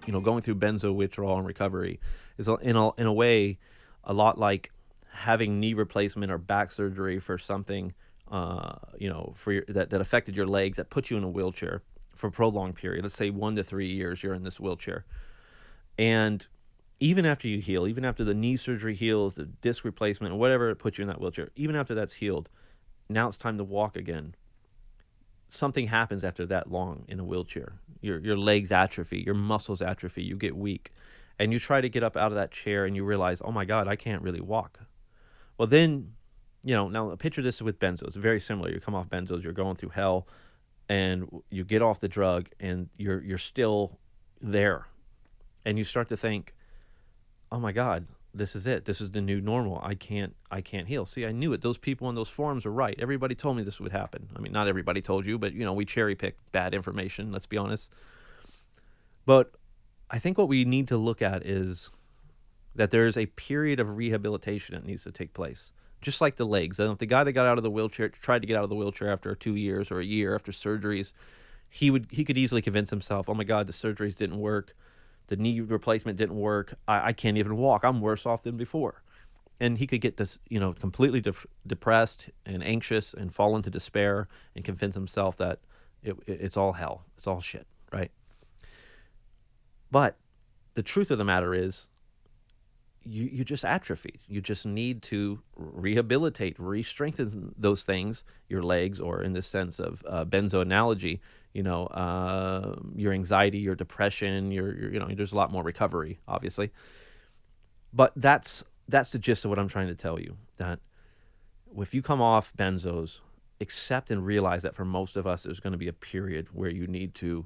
going through benzo withdrawal and recovery is in a way a lot like having knee replacement or back surgery for something, that affected your legs, that put you in a wheelchair for a prolonged period. Let's say 1 to 3 years you're in this wheelchair, and even after you heal, even after the knee surgery heals, the disc replacement, whatever put you in that wheelchair, even after that's healed, now it's time to walk again. Something happens after that long in a wheelchair. Your legs atrophy, your muscles atrophy, you get weak, and you try to get up out of that chair and you realize, oh my God, I can't really walk. Well, then, now picture this with benzos. Very similar. You come off benzos, you're going through hell, and you get off the drug, and you're still there, and you start to think, oh my God, this is it. This is the new normal. I can't heal. See, I knew it. Those people on those forums were right. Everybody told me this would happen. I mean, not everybody told you, but we cherry pick bad information. Let's be honest. But I think what we need to look at is that there is a period of rehabilitation that needs to take place. Just like the legs. And if the guy that got out of the wheelchair tried to get out of the wheelchair after 2 years or a year after surgeries, he could easily convince himself, oh my God, the surgeries didn't work. The knee replacement didn't work. I can't even walk. I'm worse off than before. And he could get this, completely depressed and anxious and fall into despair and convince himself that it's all hell. It's all shit, right? But the truth of the matter is, you just atrophied. You just need to rehabilitate, re-strengthen those things, your legs, or in the sense of benzo analogy, your anxiety, your depression, there's a lot more recovery, obviously. But that's the gist of what I'm trying to tell you, that if you come off benzos, accept and realize that for most of us, there's going to be a period where you need to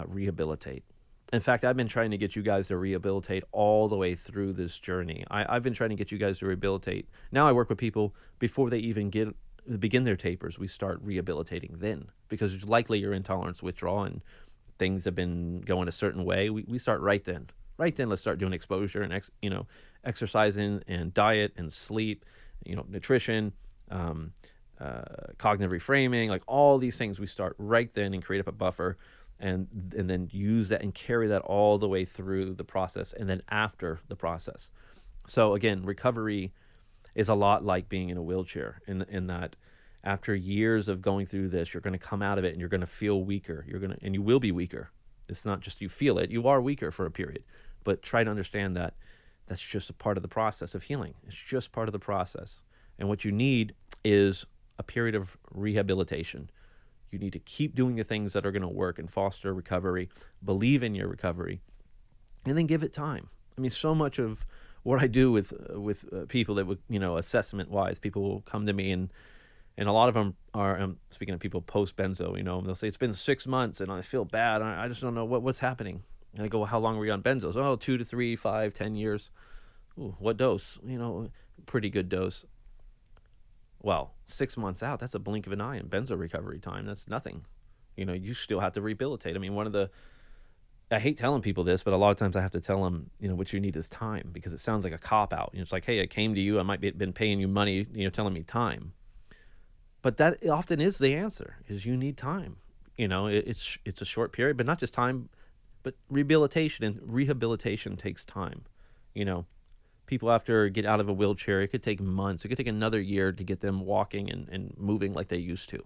rehabilitate. In fact, I've been trying to get you guys to rehabilitate all the way through this journey. I've been trying to get you guys to rehabilitate. Now I work with people before they even begin their tapers. We start rehabilitating then, because it's likely your intolerance withdrawal and things have been going a certain way. We start right then. Right then, let's start doing exposure and exercising and diet and sleep, nutrition, cognitive reframing, like all these things. We start right then and create up a buffer. And then use that and carry that all the way through the process and then after the process. So again, recovery is a lot like being in a wheelchair in that after years of going through this, you're going to come out of it and you're going to feel weaker. And you will be weaker. It's not just you feel it. You are weaker for a period. But try to understand that that's just a part of the process of healing. It's just part of the process. And what you need is a period of rehabilitation. You need to keep doing the things that are going to work and foster recovery, believe in your recovery, and then give it time. I mean, so much of what I do with people that would, assessment-wise, people will come to me and a lot of them are, speaking of people post-benzo, and they'll say, it's been 6 months and I feel bad. I just don't know what's happening. And I go, well, how long were you on benzos? Oh, 2 to 3, 5, 10 years. Ooh, what dose? Pretty good dose. Well, 6 months out, that's a blink of an eye in benzo recovery time. That's nothing. You still have to rehabilitate. I mean, I hate telling people this, but a lot of times I have to tell them, what you need is time, because it sounds like a cop-out. It's like, hey, I came to you. I might have been paying you money, telling me time. But that often is the answer, is you need time. It's a short period, but not just time, but rehabilitation. And rehabilitation takes time, People after get out of a wheelchair, it could take months. It could take another year to get them walking and moving like they used to.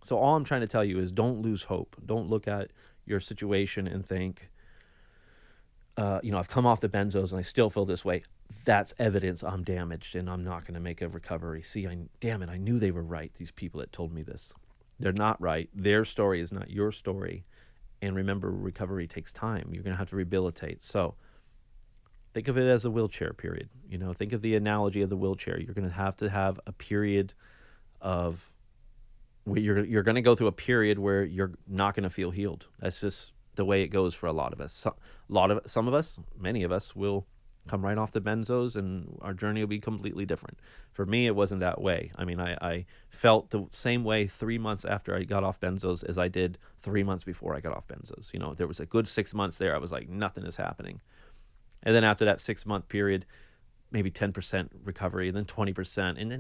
So all I'm trying to tell you is don't lose hope. Don't look at your situation and think, I've come off the benzos and I still feel this way. That's evidence I'm damaged and I'm not going to make a recovery. See, damn it, I knew they were right, these people that told me this. They're not right. Their story is not your story. And remember, recovery takes time. You're going to have to rehabilitate. So think of it as a wheelchair period. Think of the analogy of the wheelchair. You're going to have a period of where you're going to go through a period where you're not going to feel healed. That's just the way it goes for a lot of us. Many of us will come right off the benzos and our journey will be completely different. For me, it wasn't that way. I mean, I felt the same way 3 months after I got off benzos as I did 3 months before I got off benzos. There was a good 6 months there. I was like, nothing is happening. And then after that 6 month period, maybe 10% recovery, and then 20%, and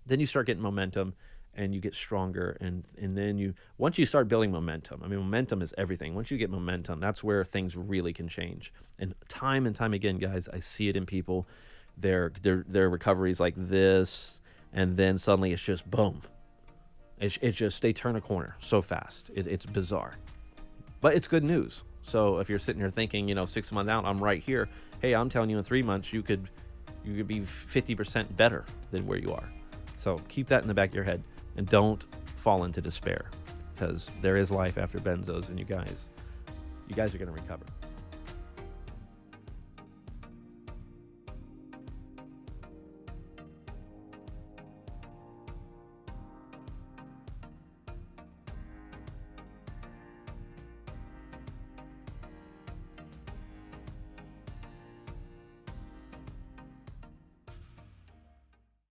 then you start getting momentum, and you get stronger, and then once you start building momentum, I mean, momentum is everything. Once you get momentum, that's where things really can change. And time again, guys, I see it in people. Their recovery is like this, and then suddenly it's just boom. It's just, they turn a corner so fast. It's bizarre, but it's good news. So if you're sitting here thinking, 6 months out, I'm right here. Hey, I'm telling you, in 3 months, you could be 50% better than where you are. So keep that in the back of your head, and don't fall into despair, because there is life after benzos, and you guys are going to recover.